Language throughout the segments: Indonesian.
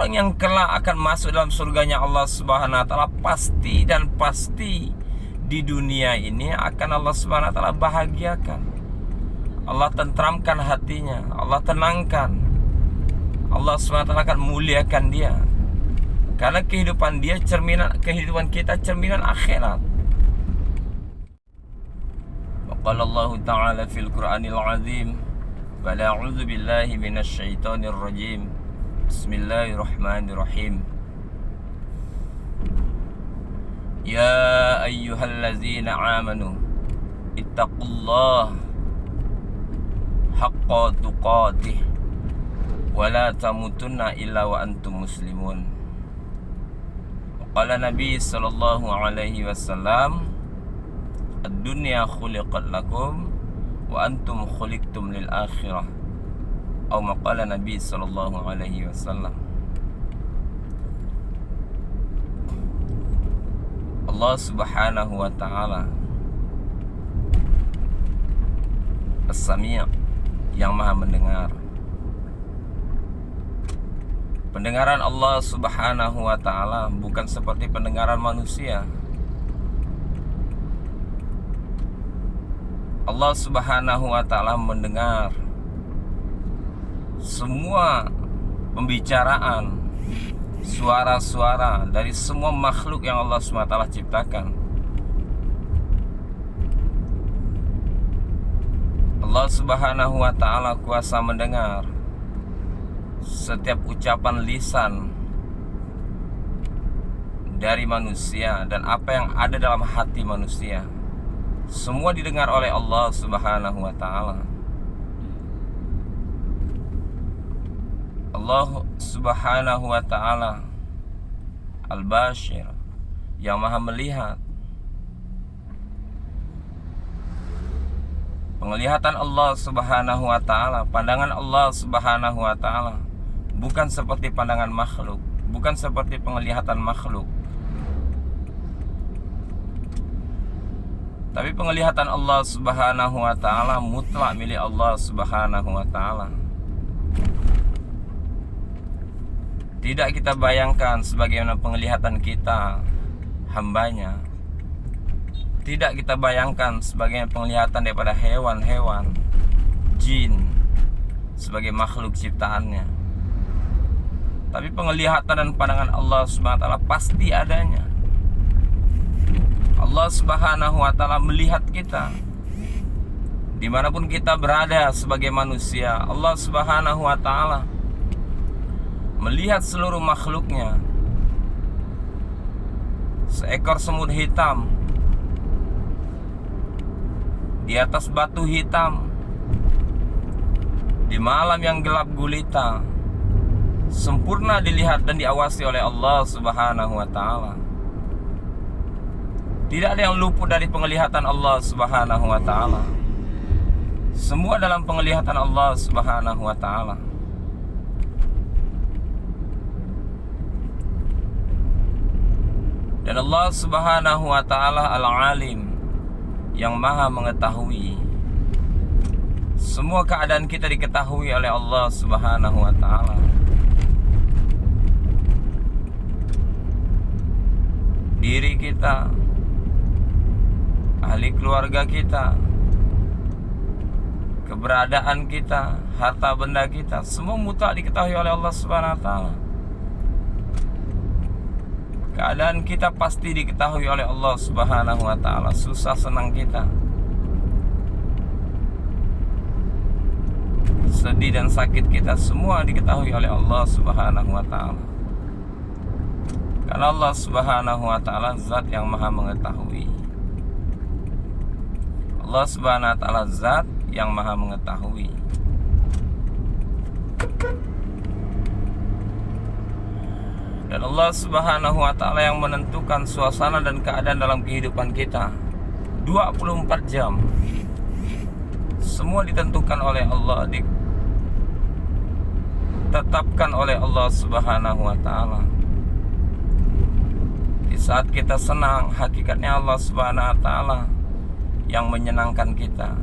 orang yang kelak akan masuk dalam surganya Allah Subhanahu wa taala pasti dan pasti di dunia ini akan Allah Subhanahu wa taala bahagiakan. Allah tentramkan hatinya, Allah tenangkan. Allah Subhanahu wa taala akan muliakan dia. Karena kehidupan dia cerminan, kehidupan kita cerminan akhirat. Qala Allah Ta'ala fil Qur'anil Azim, "Fala a'udzu billahi minasy syaithanir rajim. Bismillahirrahmanirrahim. Ya ayyuhallazina amanu ittaqullaha haqqa tuqatih wa la tamutunna illa wa antum muslimun." Qala Nabi sallallahu alaihi wasallam, "Ad-dunya khuliqat lakum wa antum khuliqtum lil akhirah." Atau maqala Nabi sallallahu alaihi wasallam. Allah Subhanahu wa taala As-Sami' yang Maha mendengar. Pendengaran Allah Subhanahu wa taala bukan seperti pendengaran manusia. Allah Subhanahu wa taala mendengar semua pembicaraan, suara-suara dari semua makhluk yang Allah Subhanahu wa taala ciptakan. Allah Subhanahu wa taala kuasa mendengar setiap ucapan lisan dari manusia dan apa yang ada dalam hati manusia. Semua didengar oleh Allah Subhanahu wa taala. Allah Subhanahu wa taala Al-Bashir, yang Maha melihat. Penglihatan Allah Subhanahu wa taala, pandangan Allah Subhanahu wa taala bukan seperti pandangan makhluk, bukan seperti penglihatan makhluk. Tapi penglihatan Allah Subhanahu wa taala mutlak milik Allah Subhanahu wa taala. Tidak kita bayangkan sebagaimana penglihatan kita hambanya. Tidak kita bayangkan sebagaimana penglihatan daripada hewan-hewan, jin, sebagai makhluk ciptaannya. Tapi penglihatan dan pandangan Allah Subhanahu wa taala pasti adanya. Allah Subhanahu wa taala melihat kita dimanapun kita berada sebagai manusia. Allah Subhanahu wa taala melihat seluruh makhluknya. Seekor semut hitam di atas batu hitam di malam yang gelap gulita, sempurna dilihat dan diawasi oleh Allah Subhanahu wa taala. Tidak ada yang luput dari penglihatan Allah Subhanahu wa taala. Semua dalam penglihatan Allah Subhanahu wa taala. Dan Allah Subhanahu wa taala Al-Alim, yang Maha mengetahui. Semua keadaan kita diketahui oleh Allah Subhanahu wa taala. Diri kita, ahli keluarga kita, keberadaan kita, harta benda kita, semua mutlak diketahui oleh Allah Subhanahu wa taala. Keadaan kita pasti diketahui oleh Allah Subhanahu wa taala. Susah senang kita, sedih dan sakit kita, semua diketahui oleh Allah Subhanahu wa taala. Karena Allah Subhanahu wa taala zat yang Maha mengetahui. Allah Subhanahu wa taala zat yang Maha mengetahui. Dan Allah Subhanahu wa taala yang menentukan suasana dan keadaan dalam kehidupan kita 24 jam. Semua ditentukan oleh Allah, ditetapkan oleh Allah Subhanahu wa taala. Di saat kita senang, hakikatnya Allah Subhanahu wa taala yang menyenangkan kita.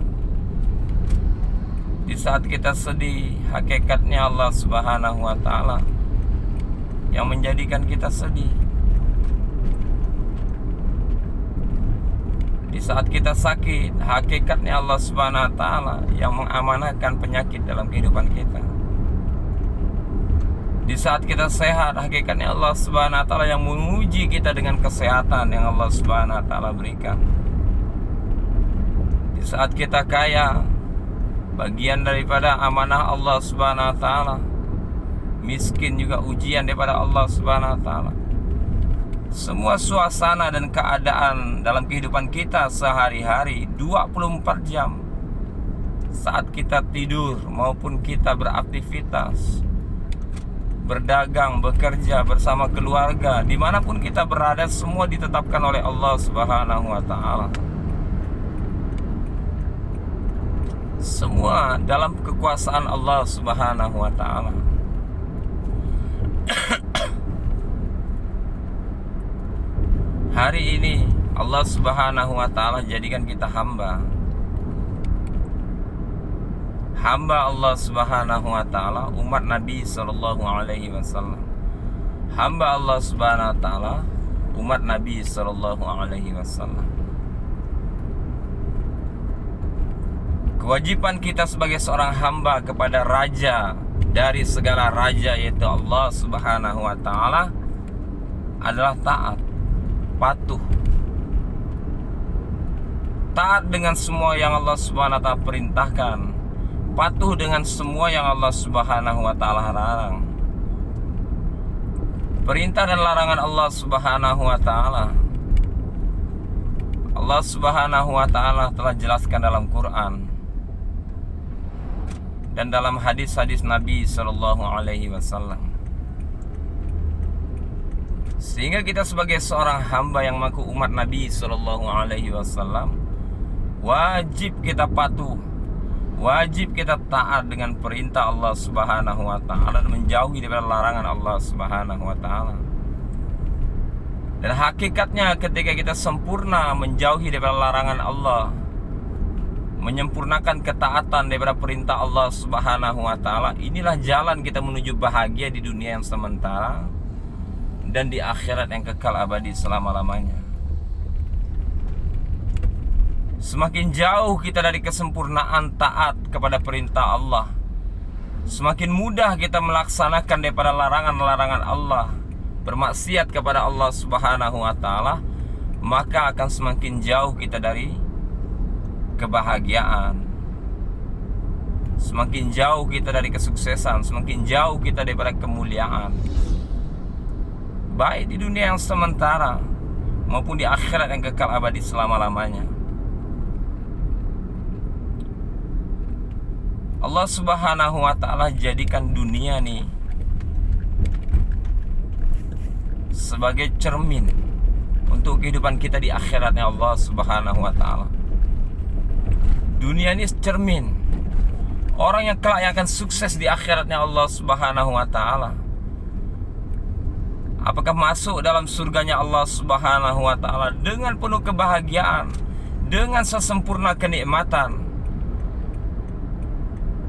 Di saat kita sedih, hakikatnya Allah Subhanahu wa taala yang menjadikan kita sedih. Di saat kita sakit, hakikatnya Allah Subhanahu wa taala yang mengamanahkan penyakit dalam kehidupan kita. Di saat kita sehat, hakikatnya Allah Subhanahu wa taala yang menguji kita dengan kesehatan yang Allah Subhanahu wa taala berikan. Di saat kita kaya, bagian daripada amanah Allah Subhanahu wa taala. Miskin juga ujian daripada Allah Subhanahu wa taala. Semua suasana dan keadaan dalam kehidupan kita sehari-hari 24 jam, saat kita tidur maupun kita beraktivitas, berdagang, bekerja bersama keluarga, dimanapun kita berada, semua ditetapkan oleh Allah Subhanahu wa ta'ala. Semua dalam kekuasaan Allah Subhanahu wa ta'ala. Hari ini Allah Subhanahu wa ta'ala jadikan kita hamba Allah Subhanahu wa ta'ala, umat Nabi sallallahu alaihi wasallam. Hamba Allah Subhanahu wa ta'ala, umat Nabi sallallahu alaihi wasallam. Kewajiban kita sebagai seorang hamba kepada raja dari segala raja, yaitu Allah Subhanahu wa ta'ala, adalah taat, patuh, taat dengan semua yang Allah Subhanahu wa ta'ala perintahkan, patuh dengan semua yang Allah Subhanahu wa ta'ala larang. Perintah dan larangan Allah Subhanahu wa ta'ala, Allah Subhanahu wa ta'ala telah jelaskan dalam Quran dan dalam hadis-hadis Nabi sallallahu alaihi wasallam. Sehingga kita sebagai seorang hamba yang mengaku umat Nabi sallallahu alaihi wasallam, wajib kita patuh, wajib kita taat dengan perintah Allah Subhanahu wa ta'ala dan menjauhi daripada larangan Allah Subhanahu wa ta'ala. Dan hakikatnya ketika kita sempurna menjauhi daripada larangan Allah, menyempurnakan ketaatan daripada perintah Allah Subhanahu wa ta'ala, inilah jalan kita menuju bahagia di dunia yang sementara dan di akhirat yang kekal abadi selama-lamanya. Semakin jauh kita dari kesempurnaan taat kepada perintah Allah, semakin mudah kita melaksanakan daripada larangan-larangan Allah, bermaksiat kepada Allah Subhanahu wa ta'ala, maka akan semakin jauh kita dari kebahagiaan, semakin jauh kita dari kesuksesan, semakin jauh kita daripada kemuliaan, baik di dunia yang sementara maupun di akhirat yang kekal abadi selama-lamanya. Allah Subhanahu wa ta'ala jadikan dunia nih sebagai cermin untuk kehidupan kita di akhiratnya Allah Subhanahu wa ta'ala. Dunia ini cermin orang yang kelak yang akan sukses di akhiratnya Allah Subhanahu wa ta'ala. Apakah masuk dalam surganya Allah Subhanahu wa ta'ala dengan penuh kebahagiaan, dengan sesempurna kenikmatan,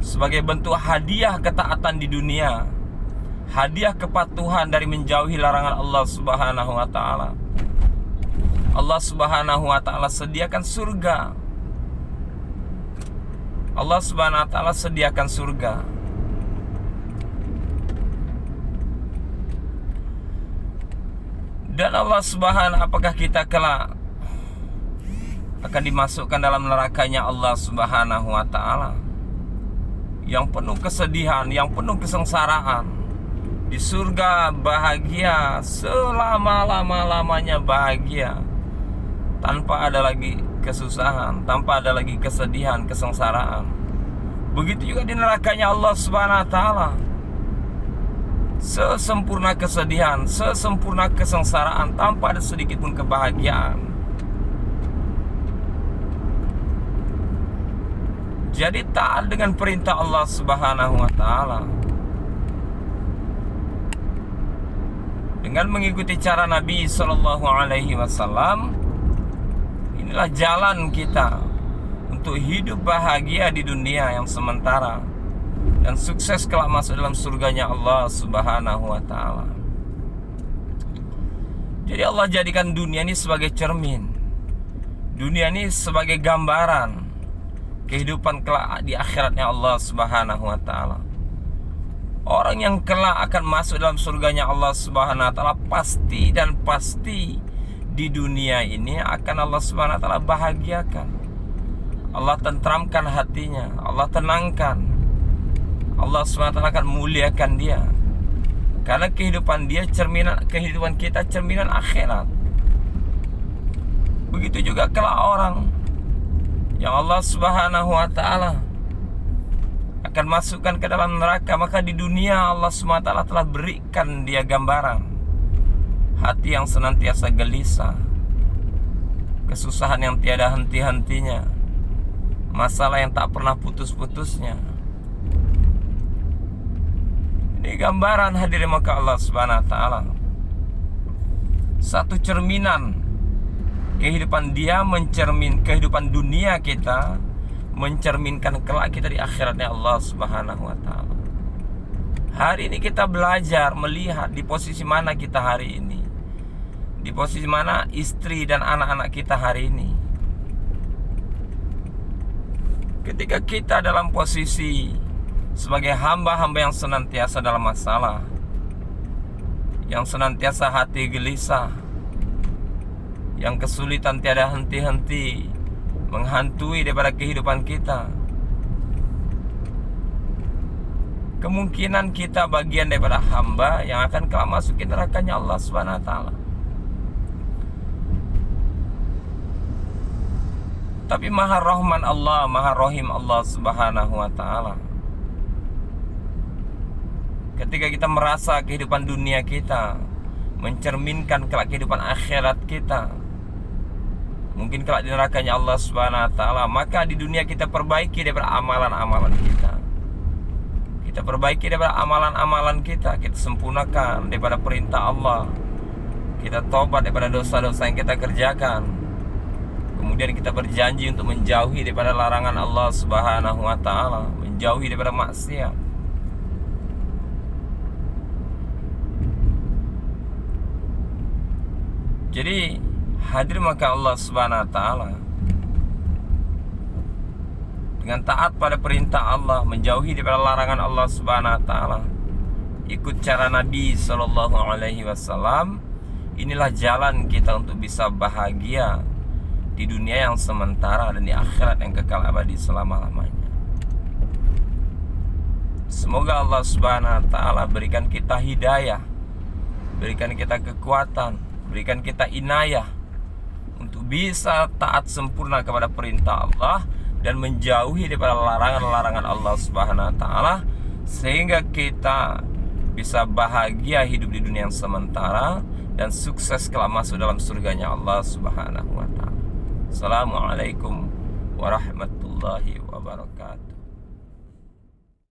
sebagai bentuk hadiah ketaatan di dunia, hadiah kepatuhan dari menjauhi larangan Allah Subhanahu wa ta'ala. Allah Subhanahu wa ta'ala sediakan surga. Allah Subhanahu wa ta'ala sediakan surga. Dan Allah Subhanahu, apakah kita kelak akan dimasukkan dalam nerakanya Allah Subhanahu wa ta'ala yang penuh kesedihan, yang penuh kesengsaraan? Di surga bahagia, selama-lama-lamanya bahagia, tanpa ada lagi kesusahan, tanpa ada lagi kesedihan, kesengsaraan. Begitu juga di nerakanya Allah Subhanahu wa ta'ala, sesempurna kesedihan, sesempurna kesengsaraan, tanpa ada sedikit pun kebahagiaan. Jadi taat dengan perintah Allah Subhanahu wa ta'ala, dengan mengikuti cara Nabi sallallahu alaihi wasallam, inilah jalan kita untuk hidup bahagia di dunia yang sementara dan sukses kelak masuk dalam surganya Allah Subhanahu wa ta'ala. Jadi Allah jadikan dunia ini sebagai cermin, dunia ini sebagai gambaran kehidupan kelak di akhiratnya Allah Subhanahu wa ta'ala. Orang yang kelak akan masuk dalam surganya Allah Subhanahu wa ta'ala pasti dan pasti di dunia ini akan Allah Subhanahu wa ta'ala bahagiakan. Allah tentramkan hatinya, Allah tenangkan. Allah Subhanahu wa ta'ala akan muliakan dia. Karena kehidupan dia cerminan, kehidupan kita cerminan akhirat. Begitu juga kelak orang yang Allah Subhanahu wa ta'ala akan masukkan ke dalam neraka, maka di dunia Allah SWT telah berikan dia gambaran hati yang senantiasa gelisah, kesusahan yang tiada henti-hentinya, masalah yang tak pernah putus-putusnya. Ini gambaran hadirin maka Allah Subhanahu wa ta'ala, satu cerminan kehidupan dia, kehidupan dunia kita mencerminkan kelak kita di akhiratnya Allah Subhanahu wa ta'ala. Hari ini kita belajar melihat di posisi mana kita hari ini, di posisi mana istri dan anak-anak kita hari ini. Ketika kita dalam posisi sebagai hamba-hamba yang senantiasa dalam masalah, yang senantiasa hati gelisah, yang kesulitan tiada henti-henti menghantui daripada kehidupan kita, kemungkinan kita bagian daripada hamba yang akan kelak masuk ke nerakanya Allah Subhanahu wa ta'ala. Tapi Maha Rahman Allah, Maha Rahim Allah Subhanahu wa ta'ala, ketika kita merasa kehidupan dunia kita mencerminkan kelak kehidupan akhirat kita, mungkin kelak di nerakanya Allah Subhanahu wa ta'ala, maka di dunia kita perbaiki daripada amalan-amalan kita. Kita perbaiki daripada amalan-amalan kita, kita sempurnakan daripada perintah Allah, kita tobat daripada dosa-dosa yang kita kerjakan. Kemudian kita berjanji untuk menjauhi daripada larangan Allah Subhanahu wa ta'ala, menjauhi daripada maksiat. Jadi hadir maka Allah Subhanahu wa ta'ala, dengan taat pada perintah Allah, menjauhi daripada larangan Allah Subhanahu wa ta'ala, ikut cara Nabi sallallahu alaihi wasallam, inilah jalan kita untuk bisa bahagia di dunia yang sementara dan di akhirat yang kekal abadi selama-lamanya. Semoga Allah Subhanahu wa ta'ala berikan kita hidayah, berikan kita kekuatan, berikan kita inayah untuk bisa taat sempurna kepada perintah Allah dan menjauhi daripada larangan-larangan Allah Subhanahu wa ta'ala, sehingga kita bisa bahagia hidup di dunia yang sementara dan sukses kelak masuk dalam surganya Allah Subhanahu wa ta'ala. Assalamualaikum warahmatullahi wabarakatuh.